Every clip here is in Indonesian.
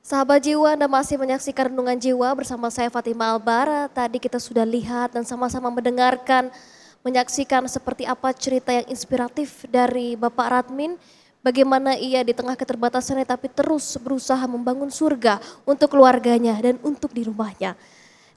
Sahabat jiwa, Anda masih menyaksikan Renungan Jiwa bersama saya Fatima Albara. Tadi kita sudah lihat dan sama-sama mendengarkan, menyaksikan seperti apa cerita yang inspiratif dari Bapak Radmin. Bagaimana ia di tengah keterbatasannya tapi terus berusaha membangun surga untuk keluarganya dan untuk di rumahnya.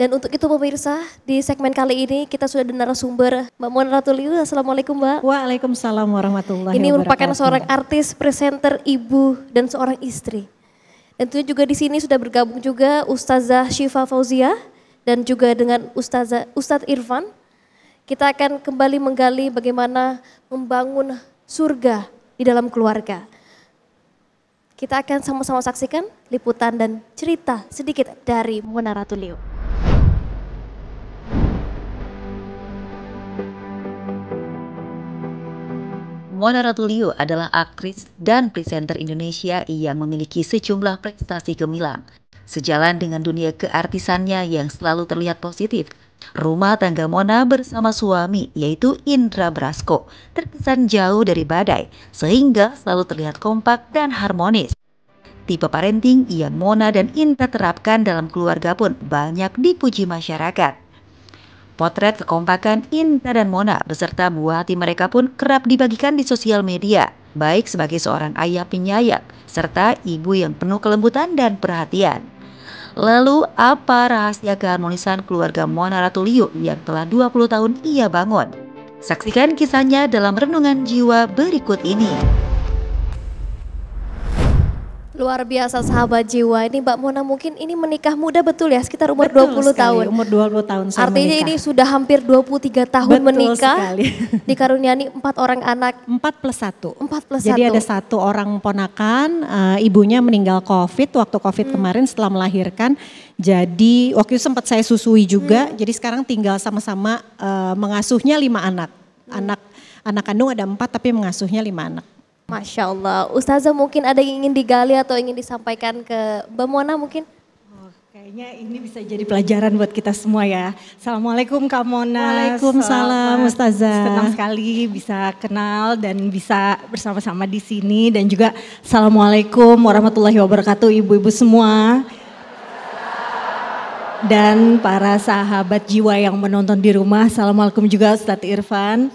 Dan untuk itu pemirsa, di segmen kali ini kita sudah ada narasumber Mbak Mona Ratuliu. Assalamualaikum Mbak. Waalaikumsalam warahmatullahi Ini wabarakatuh. merupakan seorang artis, presenter, ibu, dan seorang istri. Dan tentunya juga di sini sudah bergabung juga Ustazah Syifa Fauzia dan juga dengan Ustadz Irfan. Kita akan kembali menggali bagaimana membangun surga di dalam keluarga. Kita akan sama-sama saksikan liputan dan cerita sedikit dari Mona Ratuliu. Mona Ratuliu adalah aktris dan presenter Indonesia yang memiliki sejumlah prestasi gemilang. Sejalan dengan dunia keartisannya yang selalu terlihat positif, rumah tangga Mona bersama suami yaitu Indra Brasko terkesan jauh dari badai sehingga selalu terlihat kompak dan harmonis. Tipe parenting yang Mona dan Indra terapkan dalam keluarga pun banyak dipuji masyarakat. Potret kekompakan Indra dan Mona beserta buah hati mereka pun kerap dibagikan di sosial media, baik sebagai seorang ayah penyayang, serta ibu yang penuh kelembutan dan perhatian. Lalu, apa rahasia keharmonisan keluarga Mona Ratuliu yang telah 20 tahun ia bangun? Saksikan kisahnya dalam Renungan Jiwa berikut ini. Luar biasa sahabat jiwa, ini Mbak Mona mungkin ini menikah muda betul ya, sekitar umur Betul 20 sekali, tahun. Umur 20 tahun saya Artinya menikah. ini sudah hampir 23 tahun Betul menikah, sekali. dikaruniai 4 orang anak. 4+1. 4+1. Jadi ada 1 orang ponakan, ibunya meninggal COVID, waktu COVID kemarin setelah melahirkan. Jadi waktu itu sempat saya susui juga, jadi sekarang tinggal sama-sama mengasuhnya 5 anak. Anak kandung ada 4 tapi mengasuhnya 5 anak. Masya Allah. Ustazah mungkin ada yang ingin digali atau ingin disampaikan ke Mbak Mona mungkin? Kayaknya ini bisa jadi pelajaran buat kita semua ya. Assalamualaikum Kak Mona. Waalaikumsalam Ustazah. Senang sekali bisa kenal dan bisa bersama-sama di sini. Dan juga Assalamualaikum warahmatullahi wabarakatuh ibu-ibu semua. Dan para sahabat jiwa yang menonton di rumah. Assalamualaikum juga Ustadz Irfan.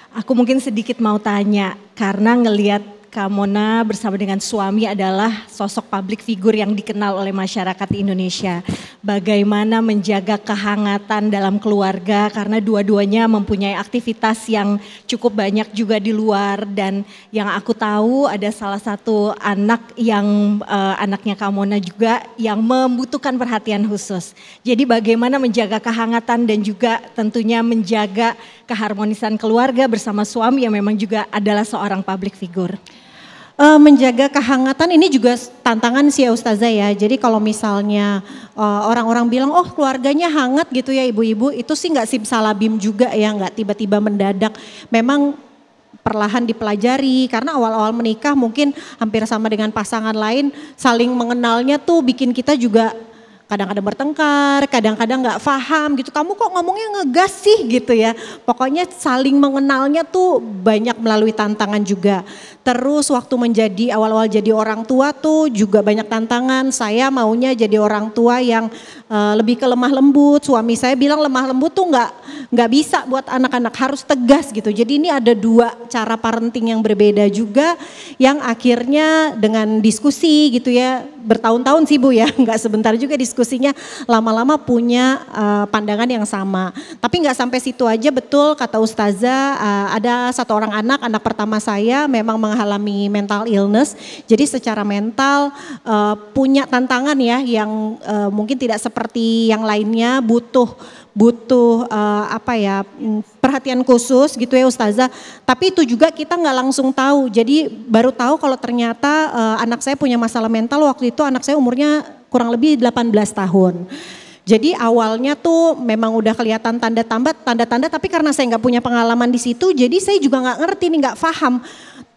Aku mungkin sedikit mau tanya karena ngelihat Kak Mona bersama dengan suami adalah sosok public figure yang dikenal oleh masyarakat Indonesia. Bagaimana menjaga kehangatan dalam keluarga karena dua-duanya mempunyai aktivitas yang cukup banyak juga di luar. Dan yang aku tahu ada salah satu anak yang anaknya Kak Mona juga yang membutuhkan perhatian khusus. Jadi bagaimana menjaga kehangatan dan juga tentunya menjaga keharmonisan keluarga bersama suami yang memang juga adalah seorang public figure. Menjaga kehangatan ini juga tantangan sih ya Ustazah ya. Jadi kalau misalnya orang-orang bilang oh keluarganya hangat gitu ya ibu-ibu, itu sih nggak simsalabim juga ya, nggak tiba-tiba mendadak. Memang perlahan dipelajari karena awal-awal menikah mungkin hampir sama dengan pasangan lain, saling mengenalnya tuh bikin kita juga kadang-kadang bertengkar, kadang-kadang nggak paham gitu. Kamu kok ngomongnya ngegas sih gitu ya. Pokoknya saling mengenalnya tuh banyak melalui tantangan juga. Terus waktu menjadi awal-awal jadi orang tua tuh juga banyak tantangan. Saya maunya jadi orang tua yang lebih ke lemah lembut. Suami saya bilang lemah lembut tuh nggak bisa buat anak-anak, harus tegas gitu. Jadi ini ada 2 cara parenting yang berbeda juga yang akhirnya dengan diskusi gitu ya, bertahun-tahun sih Bu ya, nggak sebentar juga diskusinya, lama-lama punya pandangan yang sama. Tapi nggak sampai situ aja, betul kata Ustazah, ada 1 orang anak pertama saya memang mengalami mental illness. Jadi secara mental punya tantangan ya yang mungkin tidak seperti yang lainnya, butuh perhatian khusus gitu ya Ustazah. Tapi itu juga kita nggak langsung tahu. Jadi baru tahu kalau ternyata anak saya punya masalah mental. Waktu itu anak saya umurnya kurang lebih 18 tahun. Jadi awalnya tuh memang udah kelihatan tanda-tanda, tapi karena saya nggak punya pengalaman di situ, jadi saya juga nggak ngerti nih, nggak paham.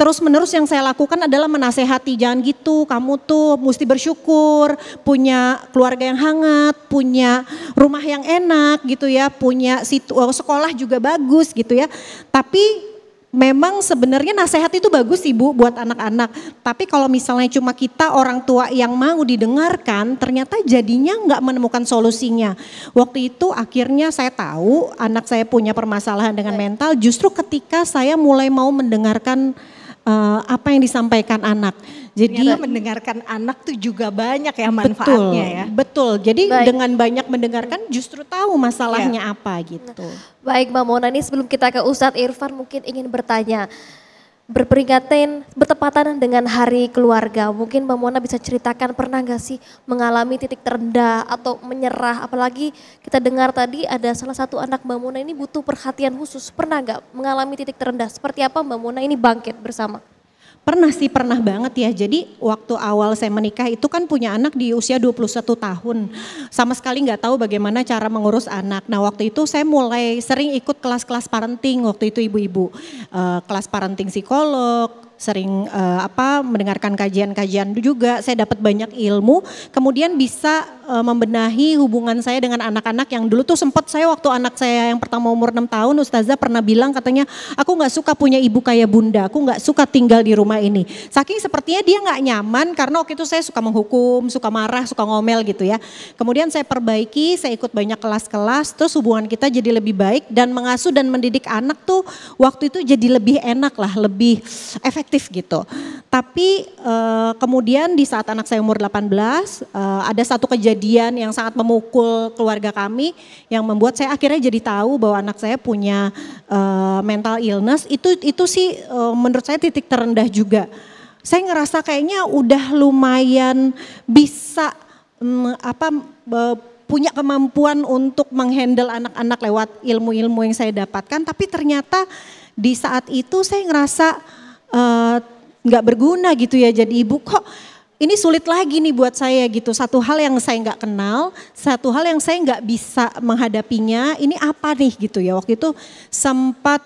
Terus menerus yang saya lakukan adalah menasehati, jangan gitu, kamu tuh mesti bersyukur, punya keluarga yang hangat, punya rumah yang enak gitu ya, punya sekolah juga bagus gitu ya. Tapi memang sebenarnya nasihat itu bagus sih Bu buat anak-anak. Tapi kalau misalnya cuma kita orang tua yang mau didengarkan, ternyata jadinya nggak menemukan solusinya. Waktu itu akhirnya saya tahu anak saya punya permasalahan dengan mental justru ketika saya mulai mau mendengarkan apa yang disampaikan anak. Jadi Ternyata mendengarkan anak tuh juga banyak ya manfaatnya ya. Betul. Jadi Baik. dengan banyak mendengarkan justru tahu masalahnya apa gitu. Baik Mbak Mona, ini sebelum kita ke Ustadz Irfan mungkin ingin bertanya. Bertepatan dengan hari keluarga, mungkin Mbak Mona bisa ceritakan pernah gak sih mengalami titik terendah atau menyerah, apalagi kita dengar tadi ada salah satu anak Mbak Mona ini butuh perhatian khusus, pernah gak mengalami titik terendah, seperti apa Mbak Mona ini bangkit bersama? Pernah sih, pernah banget ya. Jadi waktu awal saya menikah itu kan punya anak di usia 21 tahun. Sama sekali nggak tahu bagaimana cara mengurus anak. Nah waktu itu saya mulai sering ikut kelas-kelas parenting, waktu itu ibu-ibu. Kelas parenting psikolog, sering mendengarkan kajian-kajian juga. Saya dapat banyak ilmu, kemudian bisa membenahi hubungan saya dengan anak-anak yang dulu tuh sempat saya waktu anak saya yang pertama umur 6 tahun, Ustazah pernah bilang katanya, aku nggak suka punya ibu kayak bunda, aku nggak suka tinggal di rumah ini. Saking sepertinya dia nggak nyaman karena waktu itu saya suka menghukum, suka marah, suka ngomel gitu ya. Kemudian saya perbaiki, saya ikut banyak kelas-kelas, terus hubungan kita jadi lebih baik dan mengasuh dan mendidik anak tuh waktu itu jadi lebih enak lah, lebih efektif gitu. Tapi kemudian di saat anak saya umur 18 ada satu kejadian yang sangat memukul keluarga kami yang membuat saya akhirnya jadi tahu bahwa anak saya punya mental illness. Itu sih menurut saya titik terendah juga. Saya ngerasa kayaknya udah lumayan bisa punya kemampuan untuk menghandle anak-anak lewat ilmu-ilmu yang saya dapatkan, tapi ternyata di saat itu saya ngerasa nggak berguna gitu ya jadi ibu. Kok ini sulit lagi nih buat saya gitu. Satu hal yang saya nggak kenal, satu hal yang saya nggak bisa menghadapinya. Ini apa nih gitu ya. Waktu itu sempat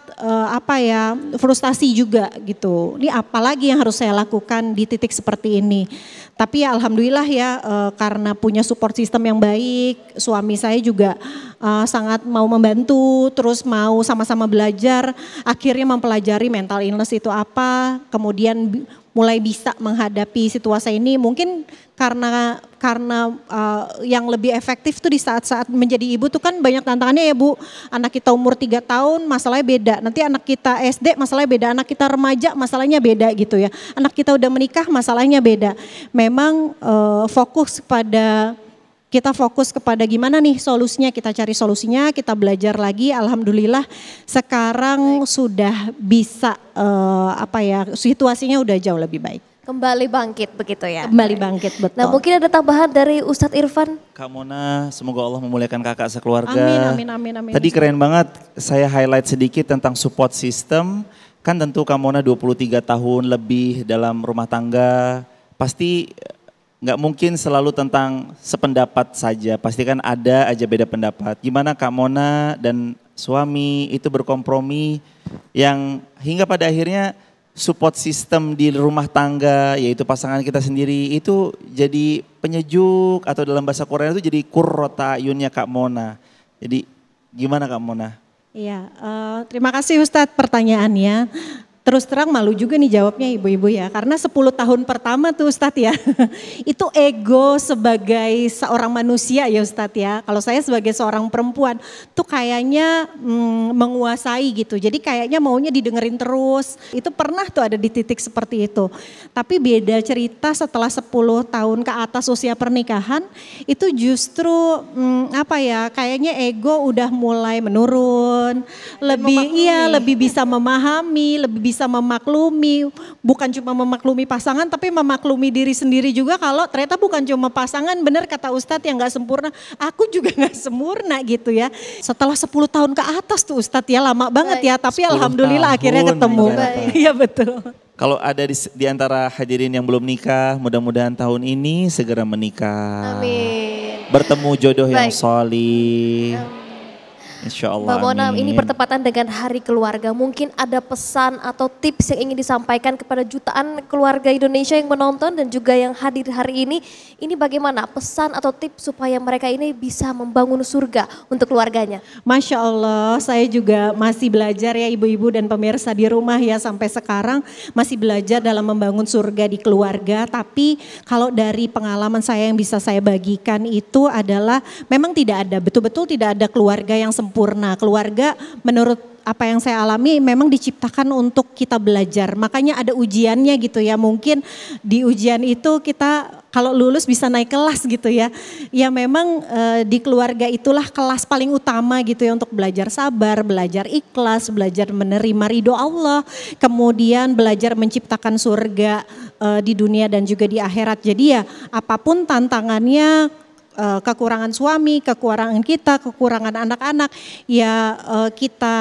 frustasi juga gitu. Ini apa lagi yang harus saya lakukan di titik seperti ini. Tapi ya alhamdulillah ya karena punya support system yang baik, suami saya juga sangat mau membantu, terus mau sama-sama belajar, akhirnya mempelajari mental illness itu apa, kemudian mulai bisa menghadapi situasi ini. Mungkin karena yang lebih efektif tuh di saat-saat menjadi ibu tuh kan banyak tantangannya ya Bu. Anak kita umur 3 tahun masalahnya beda, nanti anak kita SD masalahnya beda, anak kita remaja masalahnya beda gitu ya. Anak kita udah menikah masalahnya beda. Memang kita fokus kepada gimana nih solusinya, kita cari solusinya, kita belajar lagi. Alhamdulillah sekarang sudah bisa situasinya udah jauh lebih baik. Kembali bangkit begitu ya? Kembali bangkit, betul. Nah mungkin ada tambahan dari Ustadz Irfan? Kak Mona, semoga Allah memuliakan kakak sekeluarga. Amin. Tadi keren banget, saya highlight sedikit tentang support system. Kan tentu Kak Mona 23 tahun lebih dalam rumah tangga, pasti nggak mungkin selalu tentang sependapat saja, pasti kan ada aja beda pendapat. Gimana Kak Mona dan suami itu berkompromi yang hingga pada akhirnya support system di rumah tangga, yaitu pasangan kita sendiri itu jadi penyejuk, atau dalam bahasa Korea itu jadi qurrata ayunnya Kak Mona. Jadi gimana Kak Mona? Iya, terima kasih Ustadz pertanyaannya. Terus terang malu juga nih jawabnya ibu-ibu ya, karena 10 tahun pertama tuh Ustadz ya, itu ego sebagai seorang manusia ya Ustadz ya. Kalau saya sebagai seorang perempuan tuh kayaknya menguasai gitu, jadi kayaknya maunya didengerin terus. Itu pernah tuh ada di titik seperti itu. Tapi beda cerita setelah 10 tahun ke atas usia pernikahan, itu justru kayaknya ego udah mulai menurun, lebih bisa memahami, lebih bisa memaklumi, bukan cuma memaklumi pasangan tapi memaklumi diri sendiri juga kalau ternyata bukan cuma pasangan, benar kata Ustadz yang gak sempurna, aku juga gak sempurna gitu ya. Setelah 10 tahun ke atas tuh Ustadz ya, lama banget ya, tapi alhamdulillah akhirnya ketemu. Iya betul. Kalau ada di antara hadirin yang belum nikah, mudah-mudahan tahun ini segera menikah. Amin. Bertemu jodoh yang solih. Insya Allah. Mbak Mona, ini amin. bertepatan dengan Hari Keluarga. Mungkin ada pesan atau tips yang ingin disampaikan kepada jutaan keluarga Indonesia yang menonton dan juga yang hadir hari ini. Ini bagaimana pesan atau tips supaya mereka ini bisa membangun surga untuk keluarganya? Masya Allah, saya juga masih belajar ya ibu-ibu dan pemirsa di rumah ya sampai sekarang masih belajar dalam membangun surga di keluarga. Tapi kalau dari pengalaman saya yang bisa saya bagikan itu adalah memang tidak ada, betul-betul tidak ada keluarga yang sempurna. Keluarga menurut apa yang saya alami memang diciptakan untuk kita belajar. Makanya ada ujiannya gitu ya. Mungkin di ujian itu kita kalau lulus bisa naik kelas gitu ya. Ya memang di keluarga itulah kelas paling utama gitu ya untuk belajar sabar, belajar ikhlas, belajar menerima ridho Allah. Kemudian belajar menciptakan surga di dunia dan juga di akhirat. Jadi ya apapun tantangannya, kekurangan suami, kekurangan kita, kekurangan anak-anak, ya kita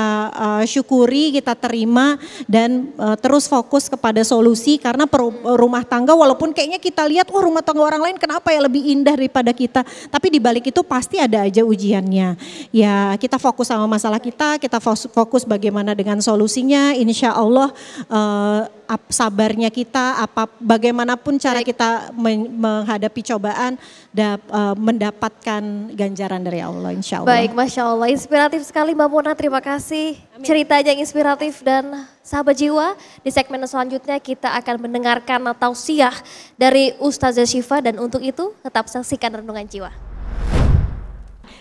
syukuri, kita terima dan terus fokus kepada solusi karena rumah tangga walaupun kayaknya kita lihat wah rumah tangga orang lain kenapa ya lebih indah daripada kita, tapi di balik itu pasti ada aja ujiannya. Ya kita fokus sama masalah kita fokus bagaimana dengan solusinya, insya Allah sabarnya kita, bagaimanapun cara kita menghadapi cobaan mendapatkan ganjaran dari Allah insya Allah. Baik, Masya Allah, inspiratif sekali Mbak Mona, terima kasih. Ceritanya yang inspiratif dan sahabat jiwa. Di segmen selanjutnya kita akan mendengarkan tausiah dari Ustazah Syifa dan untuk itu tetap saksikan Renungan Jiwa.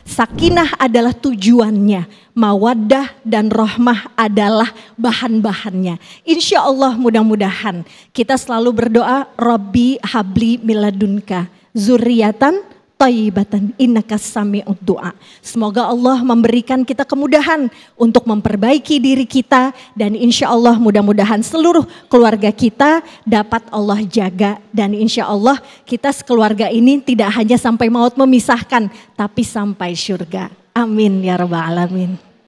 Sakinah adalah tujuannya, mawaddah dan rahmah adalah bahan-bahannya. Insya Allah mudah-mudahan kita selalu berdoa, Rabbi habli miladunka zurriyatan thayyibatan innaka sami'ud du'a. Semoga Allah memberikan kita kemudahan untuk memperbaiki diri kita dan insya Allah mudah-mudahan seluruh keluarga kita dapat Allah jaga dan insya Allah kita sekeluarga ini tidak hanya sampai maut memisahkan tapi sampai surga. Amin ya rabbal alamin.